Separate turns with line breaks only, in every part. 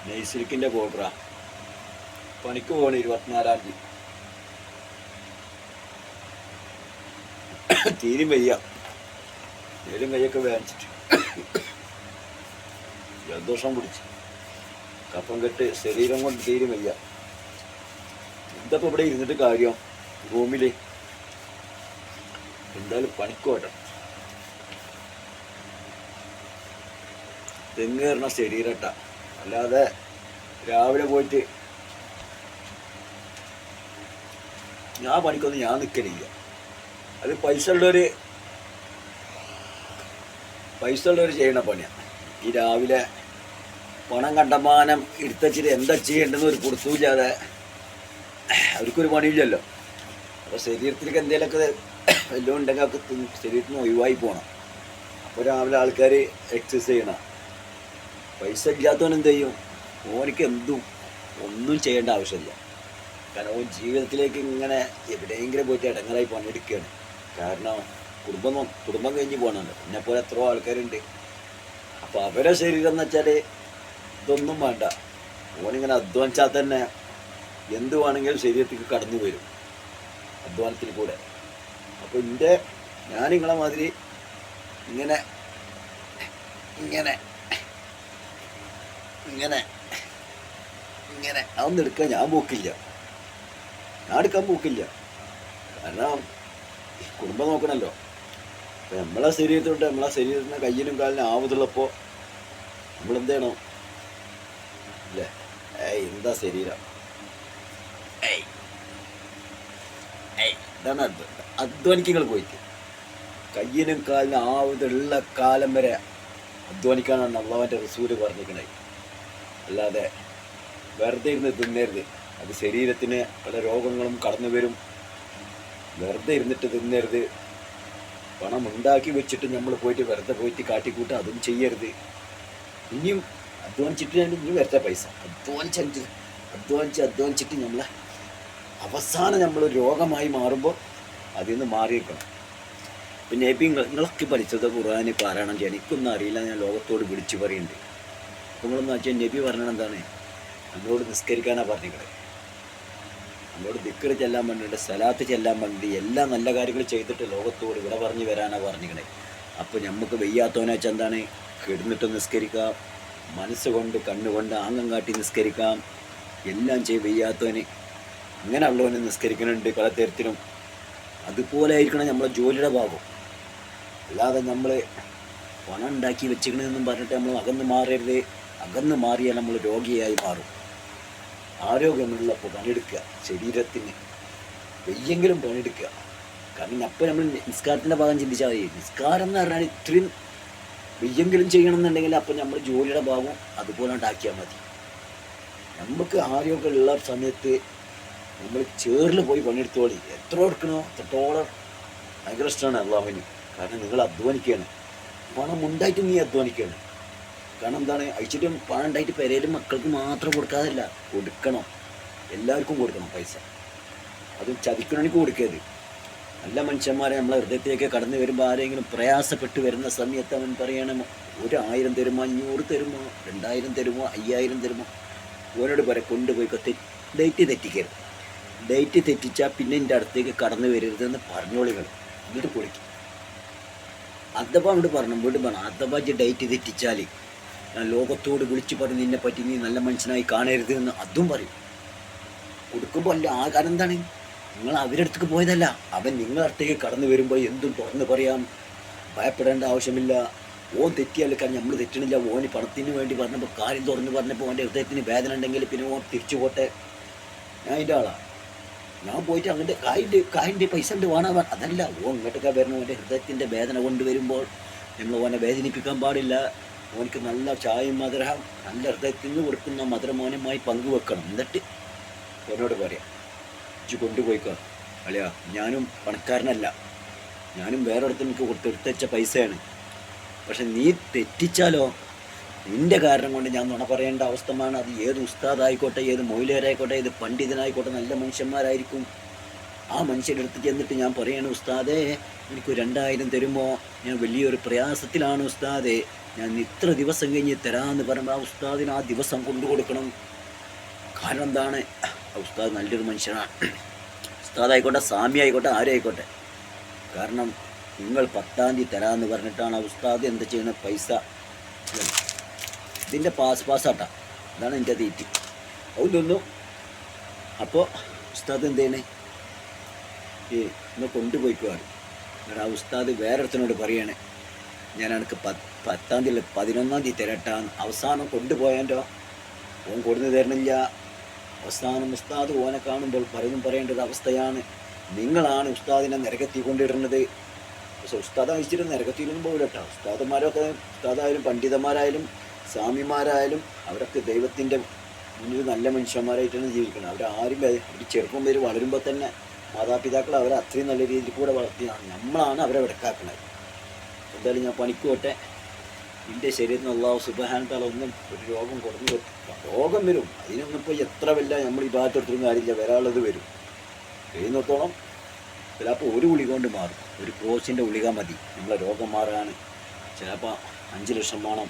നെയ്സിലിക്കിൻ്റെ cobra പണിക്ക് പോകണം 24-ാം തീയതി. തീരും വയ്യ, തീരും കയ്യൊക്കെ വേദനിച്ചിട്ട് ജലദോഷം പിടിച്ച് കഫം കെട്ട് ശരീരം കൊണ്ട് തീരും വയ്യ. എന്തപ്പോൾ ഇവിടെ ഇരുന്നിട്ട് കാര്യം? റൂമിൽ എന്തായാലും പണിക്ക് പോട്ടെ. തെങ്ങേറണ ശരീരട്ട, അല്ലാതെ രാവിലെ പോയിട്ട് ഞാൻ പണിക്കൊന്നും ഞാൻ നിൽക്കലില്ല. അത് പൈസ ഉള്ളവർ ചെയ്യണ പണിയാണ്. ഈ രാവിലെ പണം കണ്ടമാനം എടുത്തച്ചിട്ട് എന്താ ചെയ്യേണ്ടതെന്ന് ഒരു കൊടുത്തൂല്ലാതെ അവർക്കൊരു പണിയില്ലല്ലോ. അപ്പോൾ ശരീരത്തിലേക്ക് എന്തെങ്കിലുമൊക്കെ എല്ലാം ഉണ്ടെങ്കിൽ അവർക്ക് ശരീരത്തിൽ നിന്ന് ഒഴിവായി പോകണം. അപ്പോൾ രാവിലെ ആൾക്കാർ എക്സസൈസ് ചെയ്യണം. പൈസ ഇല്ലാത്തവൻ എന്ത് ചെയ്യും? ഓനിക്ക് ഒന്നും ചെയ്യേണ്ട ആവശ്യമില്ല. കാരണം ഓൻ ജീവിതത്തിലേക്ക് ഇങ്ങനെ എവിടെയെങ്കിലും പോയിട്ട് ഇടങ്ങറായി പണിയെടുക്കുകയാണ്. കാരണം കുടുംബം കഴിഞ്ഞ് പോകണമല്ലോ. എന്നെപ്പോലെ എത്രയോ ആൾക്കാരുണ്ട്. അപ്പോൾ അവരെ ശരീരം എന്ന് വെച്ചാൽ ഇതൊന്നും വേണ്ട. ഓനിങ്ങനെ അധ്വാനിച്ചാൽ തന്നെ എന്ത് വേണമെങ്കിലും ശരീരത്തേക്ക് കടന്നു വരും അധ്വാനത്തിൽ കൂടെ. അപ്പോൾ ഞാൻ നിങ്ങളെ മാതിരി ഇങ്ങനെ ഇങ്ങനെ ഇങ്ങനെ ഇങ്ങനെ അതൊന്നും എടുക്കാൻ ഞാൻ എടുക്കാൻ പോക്കില്ല. കാരണം കുടുംബം നോക്കണമല്ലോ. അപ്പം നമ്മളെ ശരീരത്തിന് കയ്യിനും കാലിനും ആവതുള്ളപ്പോൾ നമ്മളെന്ത് ചെയ്യണം അല്ലേ? എന്താ ശരീരം, ഇതാണ് അധ്വാനിക്കങ്ങൾ പോയിട്ട് കയ്യിനും കാലിനും ആവതുള്ള കാലം വരെ അധ്വാനിക്കാനാണ് അള്ളാഹുവിൻ്റെ റസൂല് പറഞ്ഞിരിക്കുന്നത്. അല്ലാതെ വെറുതെ ഇരുന്ന് തിന്നരുത്. അത് ശരീരത്തിന് പല രോഗങ്ങളും കടന്നു വരും. വെറുതെ ഇരുന്നിട്ട് തിന്നരുത്. പണം ഉണ്ടാക്കി വെച്ചിട്ട് നമ്മൾ വെറുതെ പോയിട്ട് കാട്ടിക്കൂട്ട് അതും ചെയ്യരുത്. ഇനിയും അധ്വാനിച്ചിട്ട് ഇനി വരട്ടെ പൈസ. അധ്വാനിച്ചിട്ട് നമ്മളെ അവസാനം നമ്മൾ രോഗമായി മാറുമ്പോൾ അതിൽ നിന്ന് മാറിയിരിക്കണം. പിന്നെ നിങ്ങളൊക്കെ പഠിച്ചത് ഖുർആൻ പാരായണം ചെയ്യാൻ എനിക്കൊന്നും അറിയില്ല. ഞാൻ ലോകത്തോട് വിളിച്ചു പറയുന്നുണ്ട്. അപ്പോൾ നിങ്ങളൊന്ന് വെച്ചാൽ നബി പറഞ്ഞത് എന്താണ്? നമ്മളോട് നിസ്കരിക്കാനാണ് പറഞ്ഞിരിക്കുന്നത്. നമ്മളോട് ദിക്ർ ചെല്ലാൻ വേണ്ടിയിട്ട്, സലാത്ത് ചെല്ലാൻ വേണ്ടി, എല്ലാ നല്ല കാര്യങ്ങൾ ചെയ്തിട്ട് ലോകത്തോട് ഇവിടെ പറഞ്ഞു വരാനാണ് പറഞ്ഞിരിക്കുന്നത്. അപ്പോൾ നമുക്ക് വെയ്യാത്തവനെ വെച്ചാൽ എന്താണ്? കിടന്നിട്ട് നിസ്കരിക്കാം, മനസ്സുകൊണ്ട് കണ്ണുകൊണ്ട് ആംഗം കാട്ടി നിസ്കരിക്കാം, എല്ലാം വെയ്യാത്തവന് അങ്ങനെയുള്ളവന് നിസ്കരിക്കുന്നുണ്ട് പല തരത്തിലും. അതുപോലെ ആയിരിക്കണം നമ്മളെ ജോലിയുടെ ഭാഗം. അല്ലാതെ നമ്മൾ പണം ഉണ്ടാക്കി വെച്ചിക്കണമെന്നും പറഞ്ഞിട്ട് നമ്മൾ അകന്ന് മാറരുത്. അകന്ന് മാറിയാൽ നമ്മൾ രോഗിയായി മാറും. ആരോഗ്യമുള്ളപ്പോൾ പണിയെടുക്കുക, ശരീരത്തിന് വെയ്യെങ്കിലും പണിയെടുക്കുക. കാരണം അപ്പോൾ നമ്മൾ നിസ്കാരത്തിൻ്റെ ഭാഗം ചിന്തിച്ചാൽ മതി. നിസ്കാരം എന്ന് പറഞ്ഞാൽ ഇത്രയും വെയ്യെങ്കിലും ചെയ്യണമെന്നുണ്ടെങ്കിൽ അപ്പോൾ നമ്മൾ ജോലിയുടെ ഭാഗം അതുപോലെ ഉണ്ടാക്കിയാൽ മതി. നമുക്ക് ആരോഗ്യമുള്ള സമയത്ത് നമ്മൾ ചേറിൽ പോയി പണിയെടുത്തോളി. എത്ര എടുക്കണോ അത്രത്തോളം ഭയങ്കര ഇഷ്ടമാണ് അള്ളാഹുവിന്. കാരണം നിങ്ങൾ അധ്വാനിക്കുകയാണ്. പണം ഉണ്ടായിട്ട് നീ അധ്വാനിക്കുകയാണ്. കാരണം എന്താണ്? അയച്ചിട്ടും പണം ഉണ്ടായിട്ട് പെരയിലും മക്കൾക്ക് മാത്രം കൊടുക്കാതല്ല, കൊടുക്കണം, എല്ലാവർക്കും കൊടുക്കണം പൈസ. അത് ചതിക്കണമെങ്കിൽ കൊടുക്കരുത്. നല്ല മനുഷ്യന്മാരെ നമ്മളെ ഹൃദയത്തിലേക്ക് കടന്നു വരുമ്പോൾ ആരെങ്കിലും പ്രയാസപ്പെട്ട് വരുന്ന സമയത്ത് അവൻ പറയണം, 1000 തരുമോ, 500 തരുമോ, 2000 തരുമോ, 5000 തരുമോ, ഓനോട് കൊണ്ടുപോയി ഡേറ്റ് തെറ്റിക്കരുത്. ഡേറ്റ് തെറ്റിച്ചാൽ പിന്നെ എൻ്റെ അടുത്തേക്ക് കടന്നു വരരുതെന്ന് പറഞ്ഞോളികൾ. എന്നിട്ട് പൊളിക്കും. അഥവാ അങ്ങോട്ട് വീണ്ടും അഥവാ ഡേറ്റ് തെറ്റിച്ചാൽ ഞാൻ ലോകത്തോട് വിളിച്ചു പറഞ്ഞ് നിന്നെപ്പറ്റി നീ നല്ല മനുഷ്യനായി കാണരുത് എന്ന് അതും പറയും. കൊടുക്കുമ്പോൾ അല്ല ആ കാരണം എന്താണ്? നിങ്ങൾ അവരുടെ അടുത്തേക്ക് പോയതല്ല, അവൻ നിങ്ങളുടെ അടുത്തേക്ക് കടന്നു വരുമ്പോൾ എന്തും തുറന്ന് പറയാം. ഭയപ്പെടേണ്ട ആവശ്യമില്ല. ഓൻ തെറ്റിയാൽ കാരണം നമ്മൾ തെറ്റണില്ല. ഓന് പണത്തിന് വേണ്ടി പറഞ്ഞപ്പോൾ കാര്യം തുറന്ന് പറഞ്ഞപ്പോൾ ഓൻ്റെ ഹൃദയത്തിന് വേദന ഉണ്ടെങ്കിൽ പിന്നെ ഓൻ തിരിച്ചു പോട്ടെ. ഞാൻ അതിൻ്റെ ആളാണ്. ഞാൻ പോയിട്ട് അങ്ങോട്ട് കായിൻ്റെ പൈസ ഉണ്ട് വേണം അതല്ല. ഓൻ ഇങ്ങോട്ടൊക്കെ വരണം. ഓൻ്റെ ഹൃദയത്തിൻ്റെ വേദന കൊണ്ടുവരുമ്പോൾ നമ്മൾ ഓനെ വേദനിപ്പിക്കാൻ പാടില്ല. ഓനക്ക് നല്ല ചായയും മധുരം, നല്ല ഹൃദയത്തിന് കൊടുക്കുന്ന മധുരം മോനുമായി പങ്കുവെക്കണം. എന്നിട്ട് എന്നോട് പറയാം, ഇജ്ജ് കൊണ്ടുപോയിക്കോ അല്ലയാ, ഞാനും പണക്കാരനല്ല, ഞാനും വേറൊരിടത്ത് എനിക്ക് കൊടുത്തെടുത്തച്ച പൈസയാണ്. പക്ഷെ നീ തെറ്റിച്ചാലോ നിൻ്റെ കാരണം കൊണ്ട് ഞാൻ നുണ പറയേണ്ട അവസ്ഥമാണ്. അത് ഏത് ഉസ്താദായിക്കോട്ടെ, ഏത് മൊയിലേരായിക്കോട്ടെ, ഏത് പണ്ഡിതനായിക്കോട്ടെ, നല്ല മനുഷ്യന്മാരായിരിക്കും. ആ മനുഷ്യൻ്റെ അടുത്ത് ചെന്നിട്ട് ഞാൻ പറയണ ഉസ്താദേ എനിക്ക് 2000 തരുമോ, ഞാൻ വലിയൊരു പ്രയാസത്തിലാണ് ഉസ്താദേ, ഞാൻ ഇത്ര ദിവസം കഴിഞ്ഞ് തരാമെന്ന് പറയുമ്പോൾ ആ ഉസ്താദിന് ആ ദിവസം കൊണ്ടു കൊടുക്കണം. കാരണം എന്താണ്, ആ ഉസ്താദ് നല്ലൊരു മനുഷ്യനാണ്. ഉസ്താദായിക്കോട്ടെ, സ്വാമി ആയിക്കോട്ടെ, ആരും ആയിക്കോട്ടെ. കാരണം നിങ്ങൾ 10-ാം തീയതി തരാമെന്ന് പറഞ്ഞിട്ടാണ് ആ ഉസ്താദ് എന്താ ചെയ്യുന്ന പൈസ ഇതിൻ്റെ പാസ്സാട്ടാ. അതാണ് എൻ്റെ തീറ്റി. അത് തിന്നു. അപ്പോൾ ഉസ്താദ് എന്ത് ചെയ്യണേ, ഇന്ന് കൊണ്ടുപോയിക്കുവാണ്. എന്നിട്ട് ആ ഉസ്താദ് വേറൊരുത്തനോട് പറയണേ, ഞാൻ എനിക്ക് 10-ാം തീയതി 11-ാം തീയതി തരട്ടാന്ന്. അവസാനം കൊണ്ടുപോയാൻ്റെ ഓൻ കൊടുന്നു തരണില്ല. അവസാനം ഉസ്താദ് ഓനെ കാണുമ്പോൾ പലതും പറയേണ്ട ഒരു അവസ്ഥയാണ്. നിങ്ങളാണ് ഉസ്താദിനെ നരകത്തിക്കൊണ്ടിടുന്നത്. പക്ഷെ ഉസ്താദ് അയച്ചിട്ട് നരകത്തിയിലൊന്നും പോകില്ല കേട്ടോ. ഉസ്താദന്മാരൊക്കെ, ഉസ്താദായാലും പണ്ഡിതന്മാരായാലും സ്വാമിമാരായാലും അവരൊക്കെ ദൈവത്തിൻ്റെ മുന്നിൽ നല്ല മനുഷ്യന്മാരായിട്ടാണ് ജീവിക്കുന്നത്. അവരാരും ഒരു ചെറുപ്പം പേര് വളരുമ്പോൾ തന്നെ മാതാപിതാക്കൾ അവരെ അത്രയും നല്ല രീതിയിൽ കൂടെ വളർത്തിയാണ്. നമ്മളാണ് അവരെ വെടക്കാക്കുന്നത്. എന്തായാലും ഞാൻ പണിക്ക് പോട്ടെ. എൻ്റെ ശരീരത്തിന് അല്ലാഹു സുബ്ഹാനഹു തആല ഒന്നും ഒരു രോഗം കൊടുത്തു. രോഗം വരും, അതിനൊന്നും ഇപ്പോൾ എത്ര വല്ല നമ്മൾ ഈ ഭാഗത്തെടുത്തും കാര്യമില്ല, വരാനുള്ളത് വരും. കഴിയുന്നിടത്തോളം ചിലപ്പോൾ ഒരു ഗുളിക കൊണ്ട് മാറും. ഒരു ക്രോസിൻ്റെ ഗുളിക മതി നമ്മളെ രോഗം മാറാൻ. ചിലപ്പോൾ 5 ലക്ഷം വേണം.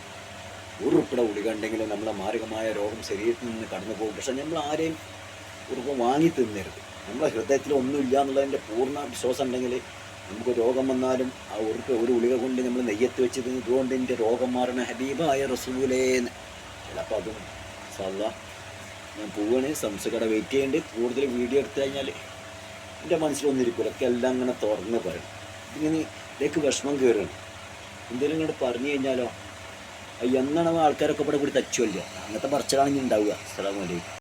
1 ഉറുപ്പിയുടെ ഗുളിക ഉണ്ടെങ്കിലും നമ്മളെ മാരകമായ രോഗം ശരീരത്തിൽ നിന്ന് കടന്നു പോകും. പക്ഷെ നമ്മൾ ആരെയും ഉറുപ്പ് വാങ്ങി തിന്നരുത്. നമ്മളെ ഹൃദയത്തിൽ ഒന്നുമില്ല എന്നുള്ളതിൻ്റെ പൂർണ്ണ വിശ്വാസം ഉണ്ടെങ്കിൽ നമുക്ക് രോഗം വന്നാലും ആ ഒരു ഗുളിക കൊണ്ട് നമ്മൾ നെയ്യത്ത് വെച്ച് ഇതുകൊണ്ട് എൻ്റെ രോഗം മാറണ ഹബീബായ റസൂലേന്ന്. ചിലപ്പോൾ അതും സാധാ ഞാൻ പോവുകയാണ്. സംസുകട വെയിറ്റ് ചെയ്യേണ്ടി. കൂടുതൽ വീഡിയോ എടുത്തു കഴിഞ്ഞാൽ എൻ്റെ മനസ്സിലൊന്നിരിക്കില്ല, ഒക്കെ എല്ലാം അങ്ങനെ തുറന്ന് പറയും. ഇങ്ങനെ ഇതിലേക്ക് വിഷമം കയറുകയാണ്. എന്തെങ്കിലും ഇങ്ങോട്ട് പറഞ്ഞു കഴിഞ്ഞാലോ എന്നാണ് ആൾക്കാരൊക്കെ ഇവിടെ കൂടി തച്ചുമല്ലോ. അങ്ങനത്തെ പറച്ചിലാണെങ്കിൽ ഉണ്ടാവുക. അസ്സലാമു അലൈക്കും.